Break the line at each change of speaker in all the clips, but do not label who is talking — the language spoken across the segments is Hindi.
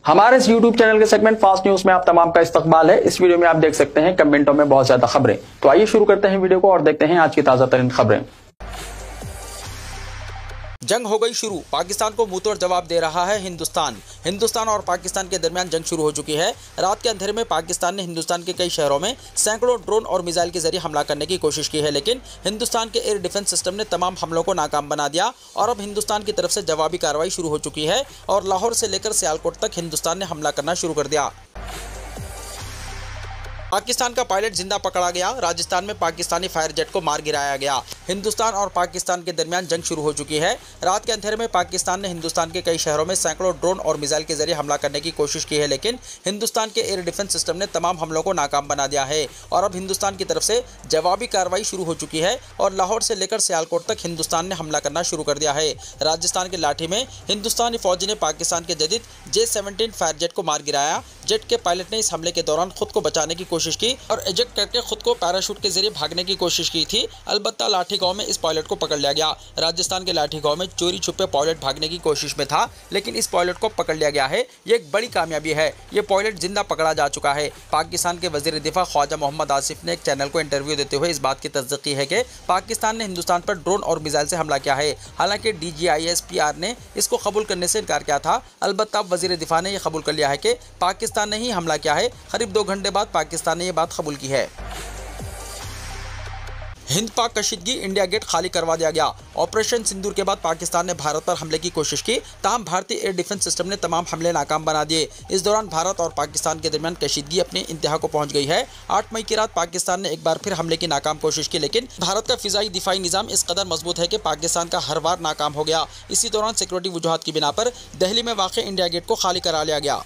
हमारे इस YouTube चैनल के सेगमेंट फास्ट न्यूज में आप तमाम का इस्तकबाल है। इस वीडियो में आप देख सकते हैं कमेंटों में बहुत ज्यादा खबरें। तो आइए शुरू करते हैं वीडियो को और देखते हैं आज की ताजा तरीन खबरें।
जंग हो गई शुरू, पाकिस्तान को मुंहतोड़ जवाब दे रहा है हिंदुस्तान और पाकिस्तान के दरमियान जंग शुरू हो चुकी है। रात के अंधेरे में पाकिस्तान ने हिंदुस्तान के कई शहरों में सैकड़ों ड्रोन और मिसाइल के जरिए हमला करने की कोशिश की है, लेकिन हिंदुस्तान के एयर डिफेंस सिस्टम ने तमाम हमलों को नाकाम बना दिया और अब हिंदुस्तान की तरफ से जवाबी कार्रवाई शुरू हो चुकी है और लाहौर से लेकर सियालकोट तक हिंदुस्तान ने हमला करना शुरू कर दिया। पाकिस्तान का पायलट जिंदा पकड़ा गया, राजस्थान में पाकिस्तानी फायर जेट को मार गिराया गया। हिंदुस्तान और पाकिस्तान के दरमियान जंग शुरू हो चुकी है। रात के अंधेरे में पाकिस्तान ने हिंदुस्तान के कई शहरों में सैकड़ों ड्रोन और मिसाइल के जरिए हमला करने की कोशिश की है, लेकिन हिंदुस्तान के एयर डिफेंस सिस्टम ने तमाम हमलों को नाकाम बना दिया है और अब हिंदुस्तान की तरफ से जवाबी कार्रवाई शुरू हो चुकी है और लाहौर से लेकर सियालकोट तक हिंदुस्तान ने हमला करना शुरू कर दिया है। राजस्थान के लाठी में हिंदुस्तानी फौज ने पाकिस्तान के जदीद J-17 फायर जेट को मार गिराया। जेट के पायलट ने इस हमले के दौरान खुद को बचाने की कोशिश की और इजेक्ट करके खुद को पैराशूट के जरिए भागने की कोशिश की थी। अलबत्ता लाठी गांव में इस पायलट को पकड़ लिया गया। राजस्थान के लाठी गांव में चोरी छुपे पायलट भागने की कोशिश में था, लेकिन इस पायलट को पकड़ लिया गया है। ये एक बड़ी कामयाबी है। ये पायलट जिंदा पकड़ा जा चुका है। पाकिस्तान के वजीर दिफा ख्वाजा मोहम्मद आसिफ ने एक चैनल को इंटरव्यू देते हुए इस बात की तस्दीक की है कि पाकिस्तान ने हिंदुस्तान पर ड्रोन और मिसाइल से हमला किया है। हालांकि DGISPR ने इसको कबूल करने से इनकार किया था। अलबत्ता वजीर दिफा ने यह कबूल कर लिया है कि पाकिस्तान ने ही हमला किया है। करीब 2 घंटे बाद पाकिस्तान ने यह बात कबूल की है। हिंद पाक कशीदगी, इंडिया गेट खाली करवा दिया गया। ऑपरेशन सिंदूर के बाद पाकिस्तान ने भारत पर हमले की कोशिश की, ताहम भारतीय एयर डिफेंस सिस्टम ने तमाम हमले नाकाम बना दिए। इस दौरान भारत और पाकिस्तान के दरमियान कशीदगी अपने इंतहा को पहुंच गई है। 8 मई की रात पाकिस्तान ने एक बार फिर हमले की नाकाम कोशिश की, लेकिन भारत का फिजाई दिफाई निज़ाम इस कदर मजबूत है कि पाकिस्तान का हर बार नाकाम हो गया। इसी दौरान सिक्योरिटी वजूहात की बिना पर दिल्ली में वाक़ इंडिया गेट को खाली करा लिया गया।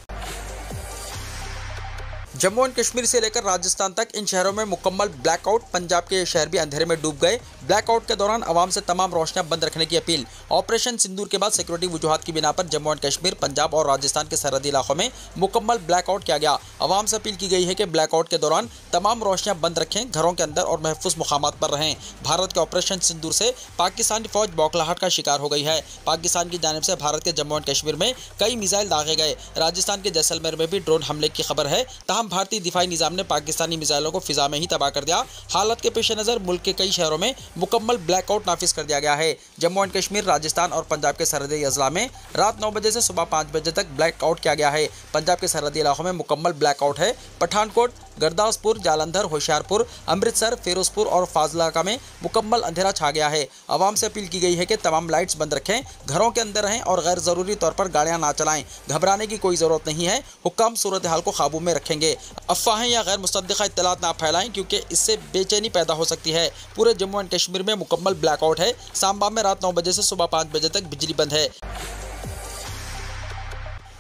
जम्मू एंड कश्मीर से लेकर राजस्थान तक इन शहरों में मुकम्मल ब्लैकआउट। पंजाब के शहर भी अंधेरे में डूब गए। ब्लैकआउट के दौरान आवाम से तमाम रोशनियां बंद रखने की अपील। ऑपरेशन सिंदूर के बाद सिक्योरिटी वजूहात की बिना पर जम्मू एंड कश्मीर, पंजाब और राजस्थान के सरहदी इलाकों में मुकम्मल ब्लैकआउट किया गया। आवाम से अपील की गई है कि ब्लैकआउट के दौरान तमाम रोशनियां बंद रखें, घरों के अंदर और महफूज मुकामात पर रहें। भारत के ऑपरेशन सिंदूर से पाकिस्तानी फौज बौखलाहट का शिकार हो गई है। पाकिस्तान की जानिब से भारत के जम्मू एंड कश्मीर में कई मिसाइल दागे गए। राजस्थान के जैसलमेर में भी ड्रोन हमले की खबर है, ताहम भारतीय दिफाई निज़ाम ने पाकिस्तानी मिसाइलों को फिजा में ही तबाह कर दिया। हालत के पेश नज़र मुल्क के कई शहरों में मुकम्मल ब्लैकआउट नाफिज कर दिया गया है। जम्मू एंड कश्मीर, राजस्थान और पंजाब के सरहदी अजला में रात 9 बजे से सुबह 5 बजे तक ब्लैकआउट किया गया है। पंजाब के सरहदी इलाकों में मुकम्मल ब्लैकआउट है। पठानकोट, गुरदासपुर, जालंधर, होशियारपुर, अमृतसर, फिरोजपुर और फाजिलका में मुकम्मल अंधेरा छा गया है। आवाम से अपील की गई है कि तमाम लाइट्स बंद रखें, घरों के अंदर रहें और गैर ज़रूरी तौर पर गाड़ियां ना चलाएं। घबराने की कोई ज़रूरत नहीं है। हुक्काम सूरत हाल को काबू में रखेंगे। अफवाहें या गैर मुसद्दिक़ा इत्तलात ना फैलाएं, क्योंकि इससे बेचैनी पैदा हो सकती है। पूरे जम्मू एंड कश्मीर में मुकम्मल ब्लैकआउट है। सांबा में रात 9 बजे से सुबह 5 बजे तक बिजली बंद है।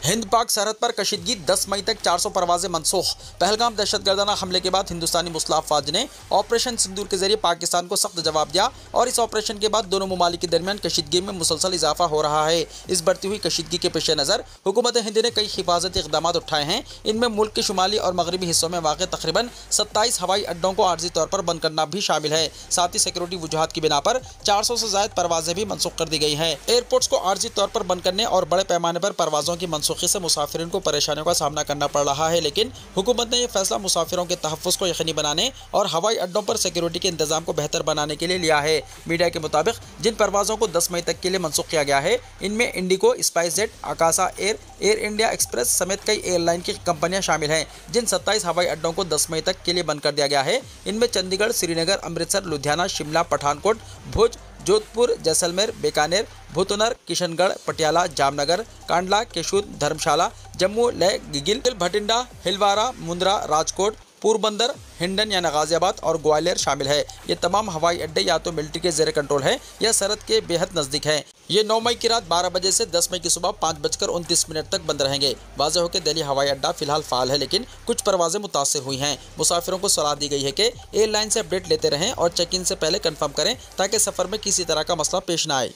हिंद पाक सरहद पर कशीदगी, 10 मई तक 400 परवाजें मनसूख। पहलगाम दहशतगर्दाना हमले के बाद हिंदुस्तानी मुसल्लह फौज ने ऑपरेशन सिंदूर के जरिए पाकिस्तान को सख्त जवाब दिया और इस ऑपरेशन के बाद दोनों ममालिक के दरमियान कशीदगी में मुसलसल इजाफा हो रहा है। इस बढ़ती हुई कशीदगी के पेश नज़र हुकूमत हिंद ने कई हिफाजती इक़दाम उठाए हैं। इनमें मुल्क के शुमाली और मगरबी हिस्सों में वाक़ तकरीबन 27 हवाई अड्डों को आर्जी तौर पर बंद करना भी शामिल है। साथ ही सिक्योरिटी वजूहात की बिना पर 400 से ज़ायद परवाजें भी मनसूख कर दी गई हैं। एयरपोर्ट्स को आर्जी तौर पर बंद करने और बड़े पैमाने पर परवाज़ों की मनसूखी से मुसाफिर को परेशानियों का सामना करना पड़ रहा है, लेकिन हुकूमत ने यह फैसला मुसाफिरों के तहफ़्फ़ुज़ को यकीनी बनाने और हवाई अड्डों पर सिक्योरिटी के इंतजाम को बेहतर बनाने के लिए लिया है। मीडिया के मुताबिक जिन परवाज़ों को 10 मई तक के लिए मनसूख किया गया है, इनमें इंडिगो, स्पाइसजेट, आकाशा एयर, एयर इंडिया एक्सप्रेस समेत कई एयरलाइन की कंपनियां शामिल हैं। जिन 27 हवाई अड्डों को 10 मई तक के लिए बंद कर दिया गया है, इनमें चंडीगढ़, श्रीनगर, अमृतसर, लुधियाना, शिमला, पठानकोट, भुज, जोधपुर, जैसलमेर, बीकानेर, भूतनर, किशनगढ़, पटियाला, जामनगर, कांडला, केशुद, धर्मशाला, जम्मू, लेह, गिगिल, भटिंडा, हिलवारा, मुंद्रा, राजकोट, पोरबंदर, हिंडन यानी गाजियाबाद और ग्वालियर शामिल है। ये तमाम हवाई अड्डे या तो मिलिट्री के ज़ेर कंट्रोल हैं या सरहद के बेहद नज़दीक हैं। ये 9 मई की रात 12 बजे से 10 मई की सुबह 5:29 तक बंद रहेंगे। वाज़ेह हो कि दिल्ली हवाई अड्डा फिलहाल फ़ाल है, लेकिन कुछ परवाजें मुतासिर हुई हैं। मुसाफिरों को सलाह दी गई है कि एयरलाइन से अपडेट लेते रहें और चेक इन से पहले कन्फर्म करें ताकि सफ़र में किसी तरह का मसला पेश ना आए।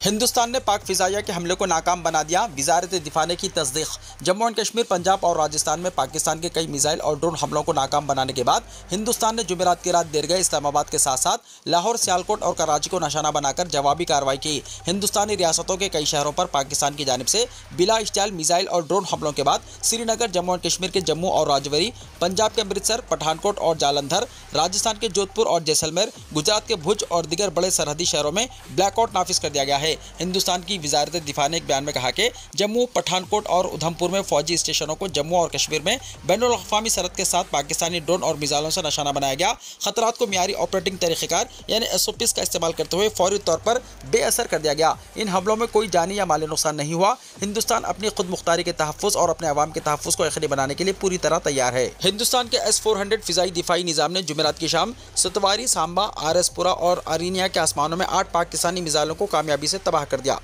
हिंदुस्तान ने पाक फिजाइया के हमले को नाकाम बना दिया, वज़ारत दिफा ने की तस्दीक। जम्मू एंड कश्मीर, पंजाब और राजस्थान में पाकिस्तान के कई मिसाइल और ड्रोन हमलों को नाकाम बनाने के बाद हिंदुस्तान ने जुमेरात की रात देर गए इस्लामाबाद के साथ साथ लाहौर, सियालकोट और कराची को निशाना बनाकर जवाबी कार्रवाई की। हिंदुस्तानी रियासतों के कई शहरों पर पाकिस्तान की जानिब से बिला इश्तियाल मिसाइल और ड्रोन हमलों के बाद श्रीनगर, जम्मू एंड कश्मीर के जम्मू और राजौरी, पंजाब के अमृतसर, पठानकोट और जालंधर, राजस्थान के जोधपुर और जैसलमेर, गुजरात के भुज और दीगर बड़े सरहदी शहरों में ब्लैकआउट नाफिज कर दिया गया है। हिंदुस्तान की वज़ारत दिफा ने एक बयान में कहा कि जम्मू, पठानकोट और उधमपुर में फौजी स्टेशनों को जम्मू और कश्मीर में बैनुल अक़वामी सरहद के साथ पाकिस्तानी ड्रोन और मिसाइलों से निशाना बनाया गया। खतरात को मियारी ऑपरेटिंग तरीक़ेकार यानी SOPs का इस्तेमाल करते हुए फौरी तौर पर बेअसर कर दिया गया। इन हमलों में कोई जानी या माली नुकसान नहीं हुआ। हिंदुस्तान अपनी खुद मुख्तारी के तहफ़्फ़ुज़ और अपने अवाम के तहफ़्फ़ुज़ को यकीनी बनाने के लिए पूरी तरह तैयार है। हिंदुस्तान के S-400 फ़िज़ाई दिफाई निज़ाम ने जुमेरात की शाम सतवारी, सांबा, RS-पुरा और अरीनिया के आसमानों में 8 पाकिस्तानी मिसाइलों को कामयाबी से तबाह कर दिया।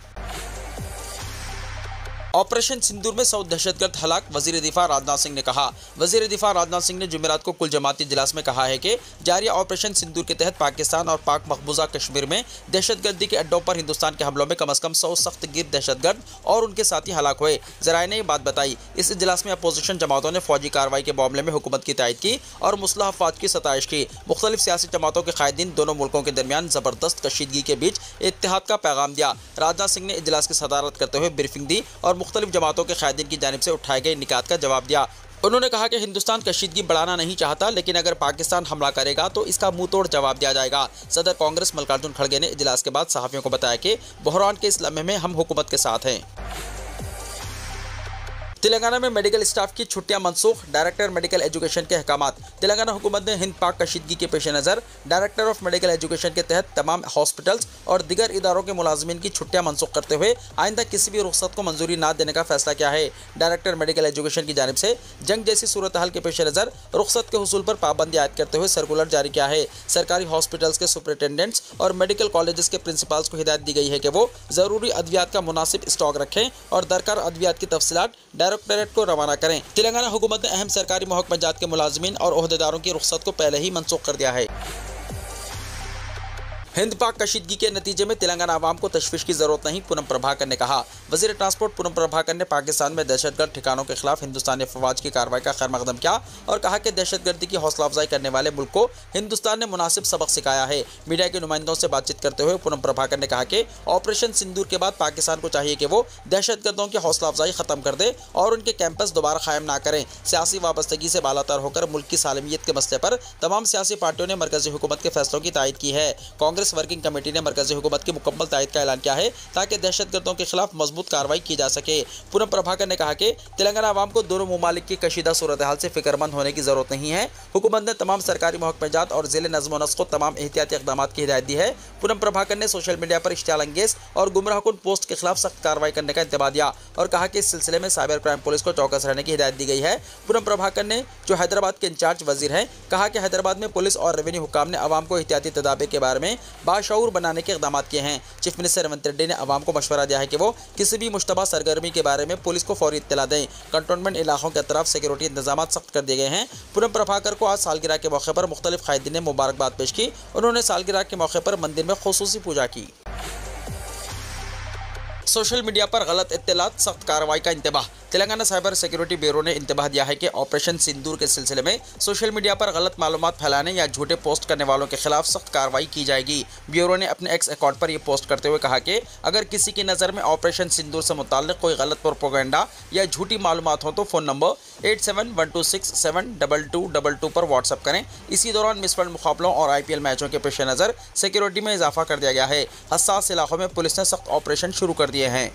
ऑपरेशन सिंदूर में 100 दहशतगर्द हलाक, वज़ीर दिफा राजनाथ सिंह ने कहा। वज़ीर दिफा राजनाथ सिंह ने जुमेरात को कुल जमाती इजलास में कहा है कि जारी ऑपरेशन सिंदूर के तहत पाकिस्तान और पाक मकबूजा कश्मीर में दहशतगर्दी के अड्डों पर हिंदुस्तान के हमलों में कम अज़ कम 100 सख्त गिर दहशतगर्द और उनके साथी हलाक हुए। ज़राए ने ये बात बताई। इस इजलास में अपोजिशन जमातों ने फौजी कार्रवाई के मामले में हुकूमत की तायद की और मुस्लह अफवाज की सताइश की। मुख्तलिफ सियासी जमातों के कायदीन दोनों मुल्कों के दरमियान ज़बरदस्त कशीदगी के बीच इत्तेहाद का पैगाम दिया। राजनाथ सिंह ने इजलास की सदारत करते हुए ब्रीफिंग दी और मुख्तलिफ जमातों के कायदीन की जानिब से उठाए गए निकात का जवाब दिया। उन्होंने कहा कि हिंदुस्तान कशीदगी बढ़ाना नहीं चाहता, लेकिन अगर पाकिस्तान हमला करेगा तो इसका मुंह तोड़ जवाब दिया जाएगा। सदर कांग्रेस मल्लिकार्जुन खड़गे ने इजलास के बाद सहाफ़ियों को बताया कि बहरान के इस लम्हे में हम हुकूमत के साथ हैं। तेलंगाना में मेडिकल स्टाफ की छुट्टियां मनसूख, डायरेक्टर मेडिकल एजुकेशन के अहकामात। तेलंगाना हुकूमत ने हिंद पाक कशीदगी के पेश नज़र डायरेक्टर ऑफ मेडिकल एजुकेशन के तहत तमाम हॉस्पिटल्स और दीगर इदारों के मुलाजमीन की छुट्टियां मनसूख करते हुए आइंदा किसी भी रुख्सत को मंजूरी न देने का फैसला किया है। डायरेक्टर मेडिकल एजुकेशन की जानिब से जंग जैसी सूरत हाल के पेश नज़र रुख्सत के हुसूल पर पाबंदी आयद करते हुए सर्कुलर जारी किया है। सरकारी हॉस्पिटल्स के सुपरिटेंडेंट्स और मेडिकल कॉलेजेस के प्रिंसिपल्स को हिदायत दी गई है कि वो ज़रूरी अद्वियात का मुनासिब स्टॉक रखें और दरकार अद्वियात की तफसीलात डायरेक्टरेट को रवाना करें। तेलंगाना हुकूमत ने अहम सरकारी महकमात के मुलाजमीन और ओहदेदारों की रुख्सत को पहले ही मनसूख कर दिया है। हिंद पाक कशीदगी के नतीजे में तेलंगाना आवाम को तशवीश की जरूरत नहीं, पूनम प्रभाकर ने कहा। वज़ीर ट्रांसपोर्ट पूनम प्रभाकर ने पाकिस्तान में दहशतगर्द ठिकानों के खिलाफ हिंदुस्तानी अफवाज की कार्रवाई का खैर मकदम किया और कहा कि दहशतगर्दी की हौसला अफजाई करने वाले मुल्क को हिंदुस्तान ने मुनासिब सबक सिखाया है। मीडिया के नुमाइंदों से बातचीत करते हुए पूनम प्रभाकर ने कहा कि ऑपरेशन सिंदूर के बाद पाकिस्तान को चाहिए कि वो दहशतगर्दों की हौसला अफजाई खत्म कर दे और उनके कैंपस दोबारा कायम ना करें। सियासी वाबस्तगी से बालातर होकर मुल्क की सालमियत के मसले पर तमाम सियासी पार्टियों ने मरकजी हुकूमत के फैसलों की तायद की है। कांग्रेस वर्किंग कमेटी ने मरकजी हुकूमत की मुकम्मल तायद का ऐलान किया है ताकि दहशतगर्दों के खिलाफ मजबूत कार्रवाई की जा सके। पूनम प्रभाकर ने कहा कि तेलंगाना आवाम को दोनों ममालिक की कशीदा सूरत हाल से फिक्रमंद होने की जरूरत नहीं है। हुकूमत ने तमाम सरकारी महकमात और जिले नज़्म व नस्क़ को तमाम एहतियाती इक़दाम की हिदायत दी है। पूनम प्रभाकर ने सोशल मीडिया पर इश्तियाल अंगेज और गुमराहकुन पोस्ट के खिलाफ सख्त कार्रवाई करने का इंतबाह दिया और कहा कि इस सिलसिले में साइबर क्राइम पुलिस को चौकस रहने की हिदायत दी गई है। पूनम प्रभाकर ने, जो हैदराबाद के इंचार्ज वजीर हैं, कहा कि हैदराबाद में पुलिस और रेवेन्यू हुकाम ने आवाम को एहतियाती तदाबीर के बारे में बाशऊर बनाने के इक़दाम किए हैं। चीफ मिनिस्टर रेवंत रेड्डी ने आवाम को मशवरा दिया है कि वो किसी भी मुश्तबा सरगर्मी के बारे में पुलिस को फौरी इत्तला दें। कंटोनमेंट इलाकों के तरफ सिक्योरिटी इंतजाम सख्त कर दिए गए हैं। पूनम प्रभाकर को आज सालगिरह के मौके पर मुख्तलिफ कायदीन ने मुबारकबाद पेश की। उन्होंने सालगिरह के मौके पर मंदिर में खुसूसी पूजा की। सोशल मीडिया पर गलत इत्तलात, सख्त कार्रवाई का इंतबाह। तेलंगाना साइबर सिक्योरिटी ब्यूरो ने इंतबाह दिया है कि ऑपरेशन सिंदूर के सिलसिले में सोशल मीडिया पर गलत मालूमात फैलाने या झूठे पोस्ट करने वालों के खिलाफ सख्त कार्रवाई की जाएगी। ब्यूरो ने अपने एक्स अकाउंट पर यह पोस्ट करते हुए कहा कि अगर किसी की नज़र में ऑपरेशन सिंदूर से मुताल्लिक कोई गलत प्रोपेगेंडा या झूठी मालूमात हो तो फ़ोन नंबर 8712672222 पर व्हाट्सअप करें। इसी दौरान मिसवर्ल्ड मुकाबलों और IPL मैचों के पेश नज़र सिक्योरिटी में इजाफा कर दिया गया है। हसास इलाकों में पुलिस ने सख्त ऑपरेशन शुरू कर दिए हैं।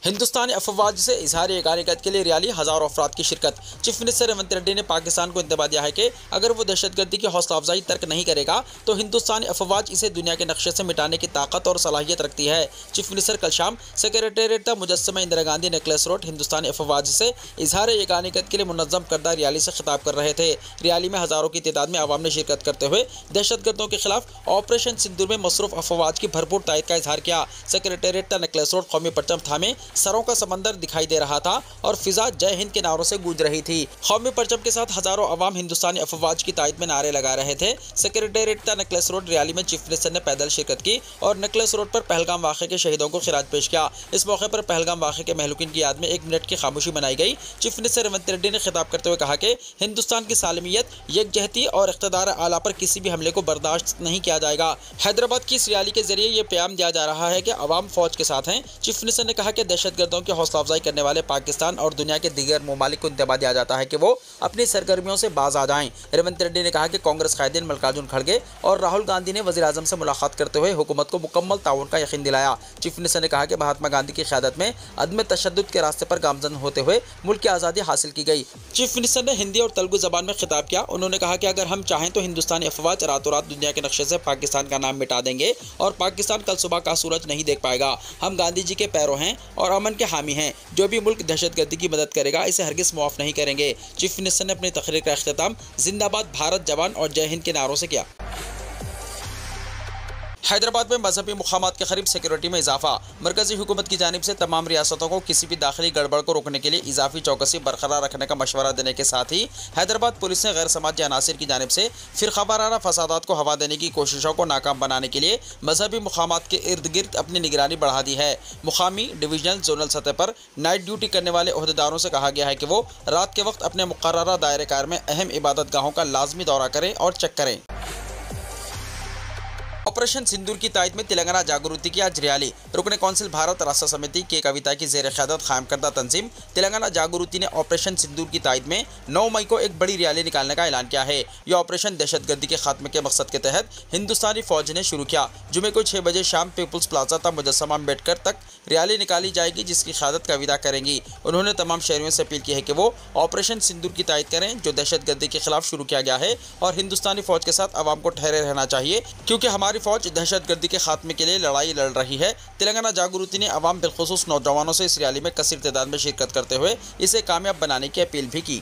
हिंदुस्तानी अफवाज से इजहार यकानियत के लिए रैली, हज़ारों अफराद की शिरकत। चीफ मिनिस्टर रेवंत रेड्डी ने पाकिस्तान को इंतबाह दिया है कि अगर वो दहशतगर्दी की हौसला अफजाई तर्क नहीं करेगा तो हिंदुस्तानी अफवाज इसे दुनिया के नक्शे से मिटाने की ताकत और सलाहियत रखती है। चीफ मिनिस्टर कल शाम सेक्रेटेरिएट तक मुजस्समा इंदिरा गांधी नेकलेस रोड हिंदुस्तानी अफवाज से इजहार यकानियत के लिए मुनज़्ज़म करदा रैली से खिताब कर रहे थे। रैली में हज़ारों की तादाद में आवाम ने शिरकत करते हुए दहशतगर्दों के खिलाफ ऑपरेशन सिंदूर में मसरूफ़ अफवाज की भरपूर तायद का इजहार किया। सेक्रेटेरिएट तक नेकलेस रोड कौमी परचम थामे सरों का समंदर दिखाई दे रहा था और फिजा जय हिंद के नारों से गूंज रही थी। कौमी परचम के साथ हजारों अवाम हिंदुस्तानी अफवाज की तायद में नारे लगा रहे थे। सेक्रेटेरिएट का नेकलेस रोड रैली में चीफ मिनिस्टर ने पैदल शिरकत की और नेकलेस रोड पर पहलगाम वाक़े के शहीदों को खिराज पेश किया। इस मौके पर पहलगाम वाक़े के महलूकीन की याद में 1 मिनट की खामोशी मनाई गई। चीफ मिनिस्टर रेवंत रेड्डी ने खिताब करते हुए कहा कि हिंदुस्तान की सालमियत, यकजहती और इक़्तिदार आला पर किसी भी हमले को बर्दाश्त नहीं किया जाएगा। हैदराबाद की इस रैली के जरिए ये प्याम दिया जा रहा है कि अवाम फौज के साथ हैं। चीफ मिनिस्टर ने कहा कि दहशतगर्दों की हौसला अफजाई करने वाले पाकिस्तान और दुनिया के दीगर ममालिक को इंतबा दिया जाता है कि वो अपनी सरगर्मियों से बाज आ जाएं। रेवंत रेड्डी ने कहा कि कांग्रेस कायदीन मल्लिकार्जुन खड़गे और राहुल गांधी ने वज़ीर आज़म से मुलाकात करते हुए हुकूमत को मुकम्मल ताउन का यकीन दिलाया। चीफ मिनिस्टर ने कहा कि महात्मा गांधी की क़यादत में अदम तशद्दुद के रास्ते पर गामजन होते हुए मुल्क की आज़ादी हासिल की गई। चीफ मिनिस्टर ने हिंदी और तेलुगु ज़बान में खिताब किया। उन्होंने कहा कि अगर हम चाहें तो हिंदुस्तानी अफवाज रातों रात दुनिया के नक्शे से पाकिस्तान का नाम मिटा देंगे और पाकिस्तान कल सुबह का सूरज नहीं देख पाएगा। हम गांधी जी के पैरों हैं और अमन के हामी हैं। जो भी मुल्क दहशतगर्दी की मदद करेगा इसे हरगिज़ मुआफ़ नहीं करेंगे। चीफ मिनिस्टर ने अपनी तकरीर का इख्तिताम जिंदाबाद भारत जवान और जय हिंद के नारों से किया। हैदराबाद में मजहबी मुकामात के करीब सिक्योरिटी में इजाफा। मरकजी हुकूमत की जानिब से तमाम रियासतों को किसी भी दाखिली गड़बड़ को रोकने के लिए इजाफी चौकसी बरकरार रखने का मशवरा देने के साथ ही हैदराबाद पुलिस ने गैर समाजी अनासिर की जानिब से फिरकावाराना फसादात को हवा देने की कोशिशों को नाकाम बनाने के लिए मजहबी मुकामात के इर्द गिर्द अपनी निगरानी बढ़ा दी है। मुकामी, डिवीजनल, जोनल सतह पर नाइट ड्यूटी करने वाले ओहदेदारों से कहा गया है कि वो रात के वक्त अपने मुकर्ररा दायरे कार में अहम इबादत गाहों का लाजमी दौरा करें और चेक करें। ऑपरेशन सिंदूर की तायद में तेलंगाना जागृति की आज रैली। रुकने कौंसिल भारत राष्ट्र समिति के कविता की ज़ेर क़यादत कायम करदा तंजीम तेलंगाना जागृति ने ऑपरेशन सिंदूर की तायद में 9 मई को एक बड़ी रैली निकालने का ऐलान किया है। यह ऑपरेशन दहशतगर्दी के खात्मे के मकसद के तहत हिंदुस्तानी फौज ने शुरू किया। जुमे को 6 बजे शाम पीपुल्स प्लाजा तक मुजस्समा अम्बेडकर तक रैली निकाली जाएगी, जिसकी क़यादत कविता करेंगी। उन्होंने तमाम शहरियों से अपील की है कि वो ऑपरेशन सिंदूर की तायद करें, जो दहशतगर्दी के खिलाफ शुरू किया गया है, और हिंदुस्तानी फौज के साथ आवाम को ठहरे रहना चाहिए, क्योंकि हमारी फौज दहशतगर्दी के खात्मे के लिए लड़ाई लड़ रही है। तेलंगाना जागृति ने अवाम बिलखुसूस नौजवानों से इस रैली में कसीर तादाद में शिरकत करते हुए इसे कामयाब बनाने की अपील भी की।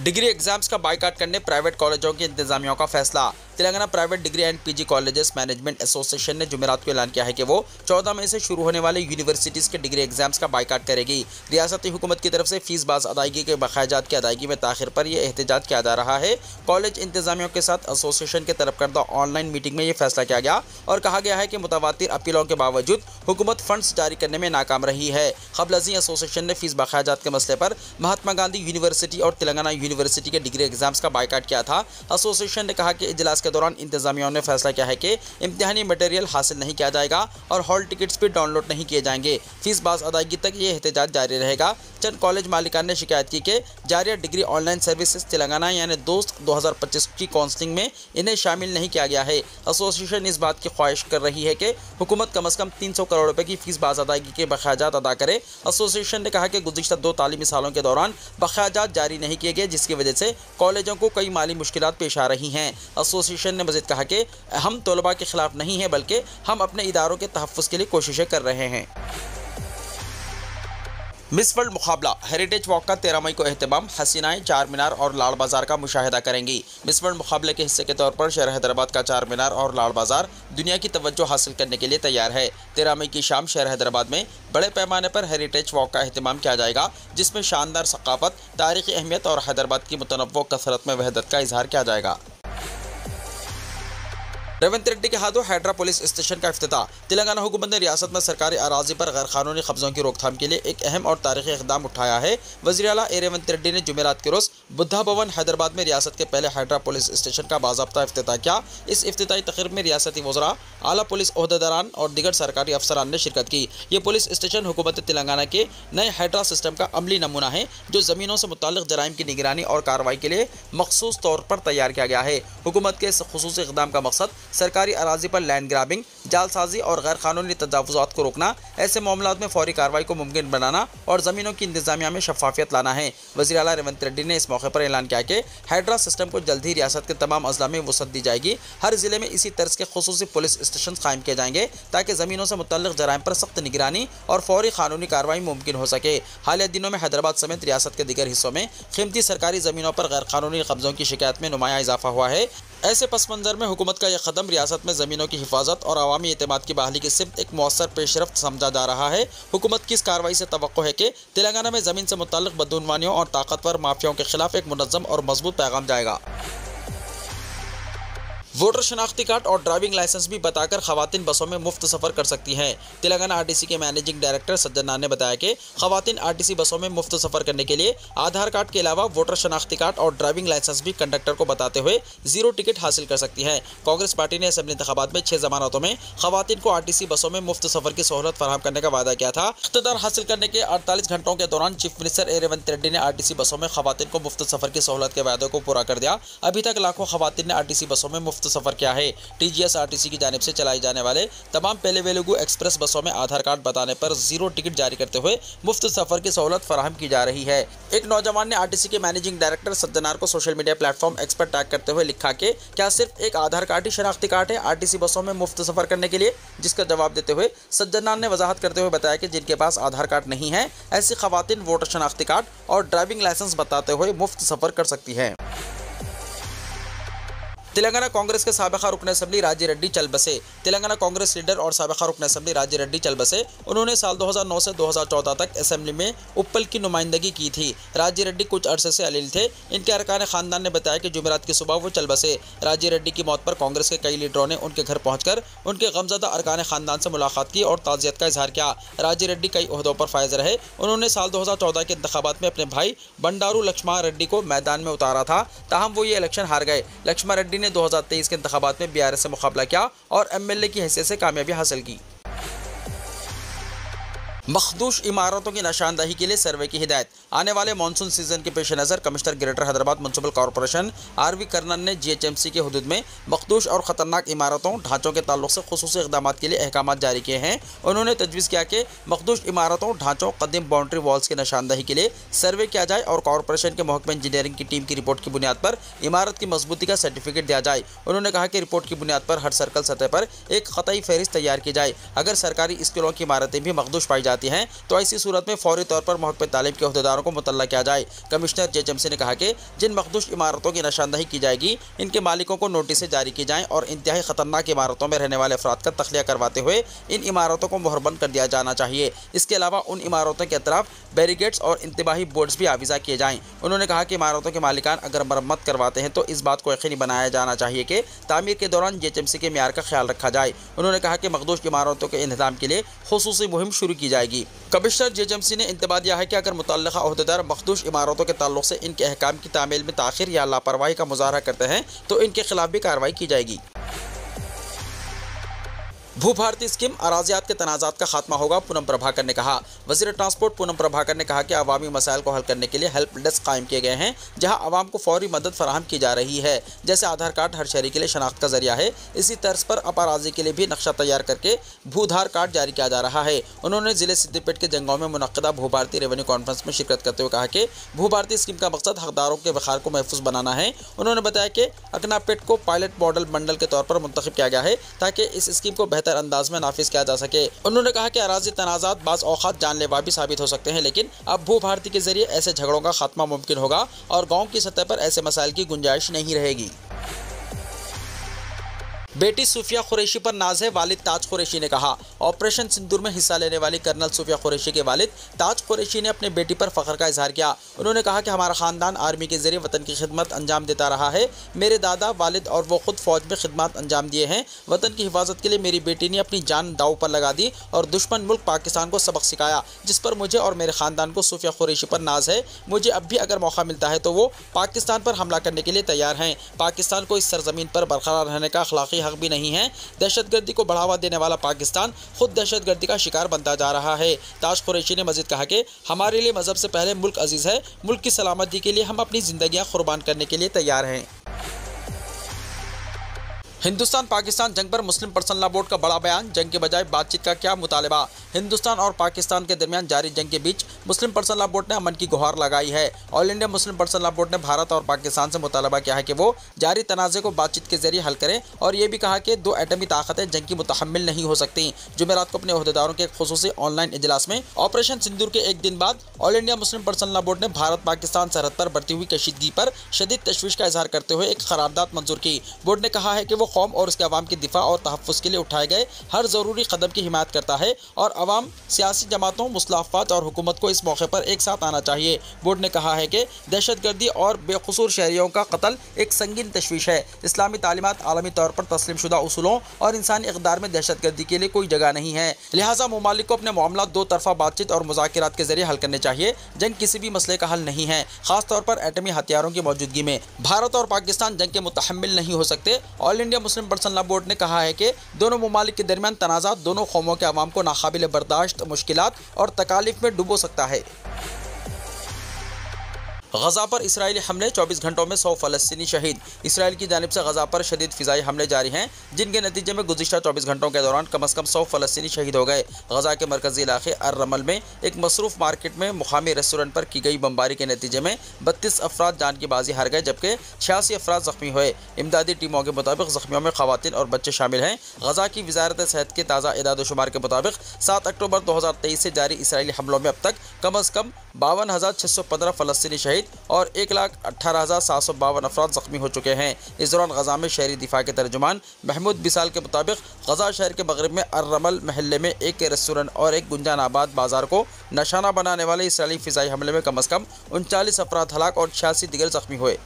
डिग्री एग्जाम्स का बाइकाट करने प्राइवेट कॉलेजों की इंतजामियों का फैसला। Telangana private degree and PG colleges management association ने जुमेरात को ऐलान किया है कि वो 14 मई से शुरू होने वाले यूनिवर्सिटीज़ के डिग्री एग्जाम्स का बाइकाट करेगी। रियासती हुकूमत की तरफ से फीस बाज अदायगी के बकायाजात की अदायगी में ताखिर पर यह एहतजाज किया जा रहा है। कॉलेज इंतजामियों के साथ एसोसिएशन के तरफ करदा ऑनलाइन मीटिंग में यह फैसला किया गया और कहा गया है कि मुतवातिर अपीलों के बावजूद हुकूमत फंड्स जारी करने में नाकाम रही है। क़ब्ल एसोसिएशन ने फीस बकायाजात के मसले पर महात्मा गांधी यूनिवर्सिटी और तेलंगाना यूनिवर्सिटी के डिग्री एग्जाम्स का बाइकाट किया था। एसोसिएशन ने कहा कि इजलास के दौरान इंतजामियों ने फैसला किया है कि इम्तिहानी मटेरियल हासिल नहीं किया जाएगा और हॉल टिकट्स भी डाउनलोड नहीं किए जाएंगे। फीस बाज अदायगी तक ये एहतजाज जारी रहेगा। चंद कॉलेज मालिकान ने शिकायत की कि जारिया डिग्री ऑनलाइन सर्विसेज तेलंगाना यानी दोस्त 2025 की काउंसलिंग में इन्हें शामिल नहीं किया गया है। एसोसिएशन इस बात की ख्वाहिश कर रही है कि हुकूमत कम से कम 300 करोड़ रुपए की फीस बाज अदायगी के बकायाजात अदा करे। एसोसिएशन ने कहा कि गुज़िश्ता 2 तालीमी सालों के दौरान बकायाजात जारी नहीं किए गए, जिसकी वजह से कॉलेजों को कई माली मुश्किलात पेश आ रही हैं। एसोसिएशन ने मज़ीद कहा कि हम तलबा के खिलाफ नहीं हैं, बल्कि हम अपने इदारों के तहफ़्फ़ुज़ के लिए कोशिशें कर रहे हैं। मिस वर्ल्ड मुकाबला हेरिटेज वॉक का 13 मई को एहतमाम। हसीनाएं चार मीनार और लाल बाजार का मुशाहिदा करेंगी। मिस वर्ल्ड मुकाबले के हिस्से के तौर पर शहर हैदराबाद का चार मीनार और लाल बाजार दुनिया की तवज्जो हासिल करने के लिए तैयार है। 13 मई की शाम शहर हैदराबाद में बड़े पैमाने पर हेरिटेज वॉक का एहतमाम किया जाएगा, जिसमें शानदार सकाफत, तारीख़ी अहमियत और हैदराबाद की मुतनव्वो कसरत में वहदत का इजहार किया जाएगा। रेवंत रेड्डी के हाथों हैदरा पुलिस स्टेशन का इफ्तिताह। तेलंगाना हुकूमत ने रियासत में सरकारी अराजी पर गैर कानूनी कब्जों की रोकथाम के लिए एक अहम और तारीखी इक़दाम उठाया है। वज़ीर आला रेवंत रेड्डी ने जुमेरात के रोज़ बुद्धा भवन हैदराबाद में रियासत के पहले हैदरा पुलिस स्टेशन का बाज़ाब्ता इफ्तिताह किया। इस इफ्तिताही तक़रीब में रियासती वज़रा, आला पुलिस ओहदेदारान और दीगर सरकारी अफसरान ने शिरकत की। ये पुलिस स्टेशन हुकूमत तेलंगाना के नए हैदरा सिस्टम का अमली नमूना है, जो ज़मीनों से मुताल्लिक़ जराइम की निगरानी और कार्रवाई के लिए मखसूस तौर पर तैयार किया गया है। हुकूमत के इस खुसूसी इक़दाम का मकसद सरकारी अराजी पर लैंड ग्रैबिंग, जालसाजी और गैर कानूनी तजावुज़ात को रोकना, ऐसे मामलात में फौरी कार्रवाई को मुमकिन बनाना और ज़मीनों की इंतजामिया में शफाफियत लाना है। वज़ीर आला रेवंत रेड्डी ने इस मौके पर ऐलान किया कि हैदरा सिस्टम को जल्द ही रियासत के तमाम अज़ला में वसअत दी जाएगी। हर ज़िले में इसी तर्ज के खुसूसी पुलिस स्टेशन कायम किए जाएंगे, ताकि ज़मीनों से मुतल्लिक़ जराइम पर सख्त निगरानी और फौरी कानूनी कार्रवाई मुमकिन हो सके। हालिया दिनों में हैदराबाद समेत रियासत के दीगर हिस्सों में कीमती सरकारी ज़मीनों पर गैर कानूनी कब्ज़ों की शिकायत में नुमाया इजाफा हुआ है। ऐसे पस मंजर में हुकूमत का यह कदम रियासत में ज़मीनों की हिफाजत और अवामी एतमाद की बहाली की सिर्फ एक मौसर पेशरफ्त समझा जा रहा है। हुकूमत की इस कार्रवाई से तवक्को है कि तेलंगाना में ज़मीन से मुताल्लिक़ बदउनवानियों और ताकतवर माफियाओं के खिलाफ एक मुनज़्ज़म और मजबूत पैगाम जाएगा। वोटर शनाख्ती कार्ड और ड्राइविंग लाइसेंस भी बताकर खवातीन बसों में मुफ्त सफर कर सकती हैं। तेलंगाना आरटीसी के मैनेजिंग डायरेक्टर सज्जनान ने बताया कि खवातीन आरटीसी बसों में मुफ्त सफर करने के लिए आधार कार्ड के अलावा वोटर शनाख्ती कार्ड और ड्राइविंग लाइसेंस भी कंडक्टर को बताते हुए 0 टिकट हासिल कर सकती हैं। कांग्रेस पार्टी ने असेंबली इंतखाबात में 6 जमानतों में खवातीन को आरटीसी बसों में मुफ्त सफर की सहूलत फराहम करने का वादा किया था। इख्तियार हासिल करने के 48 घंटों के दौरान चीफ मिनिस्टर ए रेवंत रेड्डी ने आरटीसी बसों में खवातीन को मुफ्त सफर की सहूलत के वादे को पूरा कर दिया। अभी तक लाखों खवातीन ने आरटीसी बसों में मुफ्त सफर किया है। टीजीएस आरटीसी की जानिब से चलाई जाने वाले तमाम पहले वेलुगु एक्सप्रेस बसों में आधार कार्ड बताने पर 0 टिकट जारी करते हुए मुफ्त सफर की सहूलत फराहम की जा रही है। एक नौजवान ने आरटीसी के मैनेजिंग डायरेक्टर सज्जनार को सोशल मीडिया प्लेटफॉर्म एक्स पर टैग करते हुए लिखा कि क्या सिर्फ एक आधार कार्ड ही शनाख्ती कार्ड है आरटीसी बसों में मुफ्त सफर करने के लिए, जिसका जवाब देते हुए सज्जनार ने वजाहत करते हुए बताया कि जिनके पास आधार कार्ड नहीं है ऐसी खवातीन वोटर शनाख्ती कार्ड और ड्राइविंग लाइसेंस बताते हुए मुफ्त सफर कर सकती है। तेलंगाना कांग्रेस के साबिका रुकन असेंबली राजी रेड्डी चल बसे। तेलंगाना कांग्रेस लीडर और साबिका रुकन असेंबली राजी रेड्डी चल बसे। उन्होंने साल 2009 से 2014 तक असेंबली में उप्पल की नुमाइंदगी की थी। राजी रेड्डी कुछ अरसे से अलील थे। इनके अरकान खानदान ने बताया कि जुमेरात की सुबह वो चल बसे। राजी रेड्डी की मौत पर कांग्रेस के कई लीडरों ने उनके घर पहुंचकर उनके गमजदा अरकान खानदान से मुलाकात की और ताज़ियत का इजहार किया। राजी रेड्डी कई ओहदों पर फायज रहे। उन्होंने साल 2014 के इंतखाबात में अपने भाई बंडारू लक्ष्मण रेड्डी को मैदान में उतारा था, ताहम वो ये इलेक्शन हार गए। लक्ष्मण रेड्डी ने 2023 के इंतखाबात में बीआरएस से मुकाबला किया और एमएलए की हैसियत से कामयाबी हासिल की। मखदूश इमारतों की निशानदही के लिए सर्वे की हिदायत। आने वाले मानसून सीजन के पेश नज़र commissioner greater Hyderabad municipal corporation R V Karnan ने जीएचएमसी के हुदूद में मखदूश और ख़तरनाक इमारतों ढांचों के ताल्लुक से खुसूसी इक़दाम के लिए अहकाम जारी किए हैं। उन्होंने तजवीज़ किया कि मखदूश इमारतों ढांचों कदीम बाउंड्री वॉल्स की निशानदही के लिए सर्वे किया जाए और कॉरपोरेशन के महकमा इंजीनियरिंग की टीम की रिपोर्ट की बुनियाद पर इमारत की मजबूती का सर्टिफिकेट दिया जाए। उन्होंने कहा कि रिपोर्ट की बुनियाद पर हर सर्कल सतह पर एक क़तई फहरिस्त तैयार की जाए। अगर सरकारी स्कूलों की इमारतें भी मखदूश पाई जाती हैं तो ऐसी सूरत में फौरी तौर पर महकमे तालीम के अहदेदारों को मुतल्ला किया जाए। कमिश्नर जीएचएमसी ने कहा कि जिन मखदूश इमारतों की निशानदही की जाएगी इनके मालिकों को नोटिस जारी की जाएँ और इंतहाई खतरनाक इमारतों में रहने वाले अफराद का तख्लिया करवाते हुए इन इमारतों को मोहरबंद कर दिया जाना चाहिए। इसके अलावा उन इमारतों के अतराफ बैरिकेड्स और इंतबाही बोर्ड्स भी आविज़ा किए जाएँ। उन्होंने कहा कि इमारतों के मालिकान अगर मरम्मत करवाते हैं तो इस बात को यकीनी बनाया जाना चाहिए कि तामीर के दौरान जीएचएमसी के म्यार का ख्याल रखा जाए। उन्होंने कहा कि मखदूश इमारतों के इंतजाम के लिए खुसूसी मुहिम शुरू की जाएगी। कमिश्नर जीएचएमसी ने इंतबाह दिया है कि अगर मुतल्लिका ओहदेदार मखदूश इमारतों के ताल्लुक से इनके अहकाम की तामील में ताख़ीर या लापरवाही का मुज़ाहरा करते हैं तो इनके खिलाफ भी कार्रवाई की जाएगी। भू भारती स्कीम अराजियात के तनाज़ात का खात्मा होगा, पूनम प्रभाकर ने कहा। वज़ीर ट्रांसपोर्ट पूनम प्रभाकर ने कहा कि अवामी मसाइल को हल करने के लिए हेल्प डेस्क कायम किए गए हैं जहां आवाम को फौरी मदद फराहम की जा रही है। जैसे आधार कार्ड हर शहरी के लिए शनाख्त का जरिया है, इसी तर्ज पर अपराजी के लिए भी नक्शा तैयार करके भूधार कार्ड जारी किया जा रहा है। उन्होंने जिले सिद्दीपेट के जंगांव में मुनक्किदा भू भारती रेवेन्यू कॉन्फ्रेंस में शिरकत करते हुए कहा कि भू भारती स्कीम का मकसद हकदारों के वक़ार को महफूज बनाना है। उन्होंने बताया कि अकनापेट को पायलट मॉडल मंडल के तौर पर मुंतखब किया गया है ताकि इस स्कीम को बेहतर अंदाज में नाफिज किया जा सके। उन्होंने कहा कि अराजी तनाज़ात बाज़ औक़ात जानलेवा भी साबित हो सकते हैं, लेकिन अब भू भारती के जरिए ऐसे झगड़ों का खात्मा मुमकिन होगा और गाँव की सतह पर ऐसे मसाइल की गुंजाइश नहीं रहेगी। बेटी सूफिया कुरैशी पर नाज है, वालिद ताज कुरैशी ने कहा। ऑपरेशन सिंदूर में हिस्सा लेने वाली कर्नल सूफिया कुरैशी के वालिद ताज कुरैशी ने अपनी बेटी पर फ़ख्र का इजहार किया। उन्होंने कहा कि हमारा ख़ानदान आर्मी के ज़रिए वतन की खिदमत अंजाम देता रहा है। मेरे दादा वालिद और वो ख़ुद फ़ौज में खिदमत अंजाम दिए हैं। वतन की हिफाजत के लिए मेरी बेटी ने अपनी जान दाव पर लगा दी और दुश्मन मुल्क पाकिस्तान को सबक सिखाया, जिस पर मुझे और मेरे ख़ानदान को सूफिया कुरैशी पर नाज है। मुझे अब भी अगर मौका मिलता है तो वो पाकिस्तान पर हमला करने के लिए तैयार हैं। पाकिस्तान को इस सरजमीन पर बरकरार रहने का अखलाकी हक भी नहीं है। दहशतगर्दी को बढ़ावा देने वाला पाकिस्तान खुद दहशतगर्दी का शिकार बनता जा रहा है। ताज कुरैशी ने मजीद कहा कि हमारे लिए मजहब से पहले मुल्क अजीज़ है। मुल्क की सलामती के लिए हम अपनी जिंदगियां कुर्बान करने के लिए तैयार हैं। हिंदुस्तान पाकिस्तान जंग पर मुस्लिम पर्सनल लॉ बोर्ड का बड़ा बयान, जंग के बजाय बातचीत का क्या मुतालबा। हिंदुस्तान और पाकिस्तान के दरमियान जारी जंग के बीच मुस्लिम पर्सनल लॉ बोर्ड ने अमन की गुहार लगाई है। All India Muslim personal law board ने भारत और पाकिस्तान से मुतालबा किया है कि वो जारी तनाज़े को बातचीत के जरिए हल करें और ये भी कहा कि दो एटमी ताकतें जंग की मुतहम्मिल नहीं हो सकती। जुमेरात को अपने ओहदेदारों के खुसूसी ऑनलाइन इजलास में ऑपरेशन सिंदूर के एक दिन बाद all India Muslim personal law board ने भारत पाकिस्तान सरहद पर बढ़ती हुई कशीदगी पर शदीद तशवीश का इजहार करते हुए एक करारदाद मंजूर की। बोर्ड ने कहा है कि वो कौम और उसके अवाम की दिफा और तहफ़्फ़ुज़ के लिए उठाए गए हर ज़रूरी कदम की हिमायत करता है और अवाम, सियासी जमातों, मुस्लिम अफ़वाज और हुकूमत को इस मौके पर एक साथ आना चाहिए। बोर्ड ने कहा है कि दहशतगर्दी और बेकसूर शहरियों का कत्ल एक संगीन तशवीश है। इस्लामी तालीमात आलमी तौर पर तस्लीम शुदा उसूलों और इंसानी इक़दार में दहशतगर्दी के लिए कोई जगह नहीं है। लिहाजा मुमालिक को अपने मामला दो तरफ़ा बातचीत और मुज़ाकरात के जरिए हल करने चाहिए। जंग किसी भी मसले का हल नहीं है, खास तौर पर एटमी हथियारों की मौजूदगी में। भारत और पाकिस्तान जंग के मुतहम्मिल नहीं हो सकते। All India Muslim personal law board ने कहा है कि दोनों मुमालिक के दरमियान तनाज़ात दोनों कौमों के अवाम को नाकाबिल बर्दाश्त मुश्किलात और तकालीफ में डुबो सकता है। गजा पर इसराइली हमले, 24 घंटों में 100 फ़लस्तीनी शहीद। इसराइल की जानिब से गजा पर शदीद फ़िज़ाई हमले जारी हैं, जिनके नतीजे में गुज़िश्ता 24 घंटों के दौरान कम अज़ कम 100 फ़लस्तीनी शहीद हो गए। गजा के मरकज़ी इलाके अर-रमल में एक मसरूफ़ मार्केट में मुक़ामी रेस्टोरेंट पर की गई बमबारी के नतीजे में 32 अफराद जान की बाजी हार गए, जबकि 86 अफराद ज़ख्मी हुए। इमदादी टीमों के मुताबिक ज़ख्मियों में ख़वातीन और बच्चे शामिल हैं। गजा की वज़ारत सेहत के ताज़ा एदाद-ओ-शुमार के मुताबिक 7 अक्टूबर 2023 से जारी इसराइली हमलों में अब तक कम अज़ कम 52,615 फ़लस्तीनी शहीद और 1,18,752 अफराद ज़ख्मी हो चुके हैं। इस दौरान गजा में शहरी दिफा के तर्जुमान महमूद बिसाल के मुताबिक गजा शहर के मगरिब में अर-रमल महल्ले में एक रेस्टोरेंट और एक गुंजान आबाद बाजार को निशाना बनाने वाले इसराइली फ़िज़ाई हमले में कम अज़ कम 39 अफराद हलाक और 86 दिगर ज़ख्मी हुए।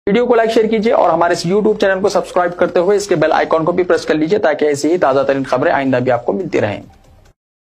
वीडियो को लाइक शेयर कीजिए और हमारे इस YouTube चैनल को सब्सक्राइब करते हुए इसके बेल आइकॉन को भी प्रेस कर लीजिए ताकि ऐसी ही ताज़ा तरीन खबरें आइंदा भी आपको मिलती रहें।